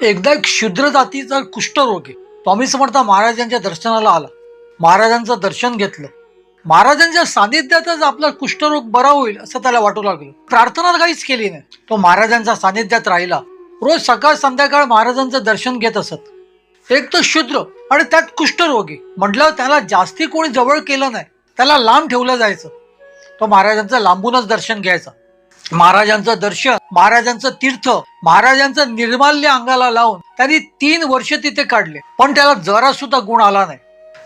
एकदा एक शूद्र जातीचा कुष्ठरोगी स्वामी समर्थ महाराजांच्या दर्शनाला आला. महाराजांचं दर्शन घेतलं. महाराजांच्या सानिध्यातच आपला कुष्ठरोग बरा होईल असं त्याला वाटू लागलं. प्रार्थना काहीच केली नाही. तो महाराजांच्या सानिध्यात राहिला. रोज सकाळ संध्याकाळ महाराजांचं दर्शन घेत असत. एक तर शूद्र आणि त्यात कुष्ठरोगी म्हटल्यावर त्याला जास्ती कोणी जवळ केलं नाही. त्याला लांब ठेवलं जायचं. तो महाराजांचं लांबूनच दर्शन घ्यायचा. महाराजांचं दर्शन, महाराजांचं तीर्थ, महाराजांचं निर्माल्य अंगाला लावून त्यांनी 3 वर्ष तिथे काढले. पण त्याला जरा सुद्धा गुण आला नाही.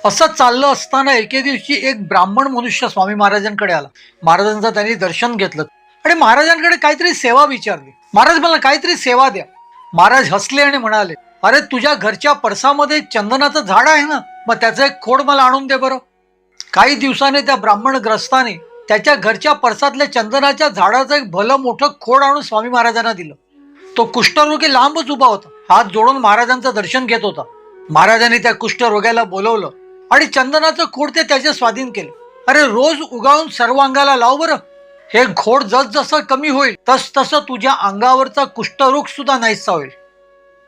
असं चाललं असताना एके दिवशी एक ब्राह्मण मनुष्य स्वामी महाराजांकडे आला. महाराजांचं त्यांनी दर्शन घेतलं आणि महाराजांकडे काहीतरी सेवा विचारली. महाराज मला काहीतरी सेवा द्या. महाराज हसले आणि म्हणाले, अरे तुझ्या घरच्या परसामध्ये चंदनाचं झाड आहे ना, मग त्याचं एक खोड मला आणून दे बरं. काही दिवसाने त्या ब्राह्मण ग्रस्ताने त्याच्या घरच्या परसातल्या चंदनाच्या झाडाचं एक भलं मोठं खोड आणून स्वामी महाराजांना दिलं. तो कुष्ठरोगी लांबच उभा होता. हात जोडून महाराजांचं दर्शन घेत होता. महाराजांनी त्या कुष्ठरोग्याला बोलवलं आणि चंदनाचं खोड ते त्याच्या स्वाधीन केलं. अरे रोज उगाळून सर्व अंगाला लाव बरं. हे खोड जसजसं कमी होईल तस तसं तुझ्या अंगावरचा कुष्ठरोग सुद्धा नाहीसा होईल.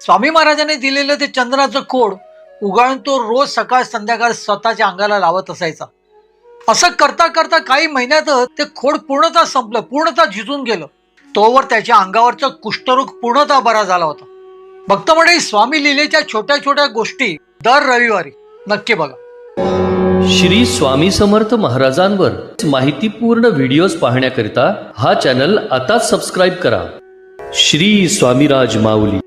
स्वामी महाराजांनी दिलेलं ते चंदनाचं खोड उगाळून तो रोज सकाळ संध्याकाळ स्वतःच्या अंगाला लावत असायचा. असं करता करता काही महिन्यातच ते खोड पूर्णतः संपलं, पूर्णतः झिजून गेलं. तोवर त्याच्या अंगावरचा कुष्ठरोग पूर्णतः बरा झाला होता. भक्त मंडळी, स्वामी लीलेच्या छोट्या छोट्या गोष्टी दर रविवारी नक्की बघा. श्री स्वामी समर्थ महाराजांवर माहितीपूर्ण व्हिडिओज पाहण्याकरिता हा चॅनल आताच सबस्क्राईब करा. श्री स्वामीराज माऊली.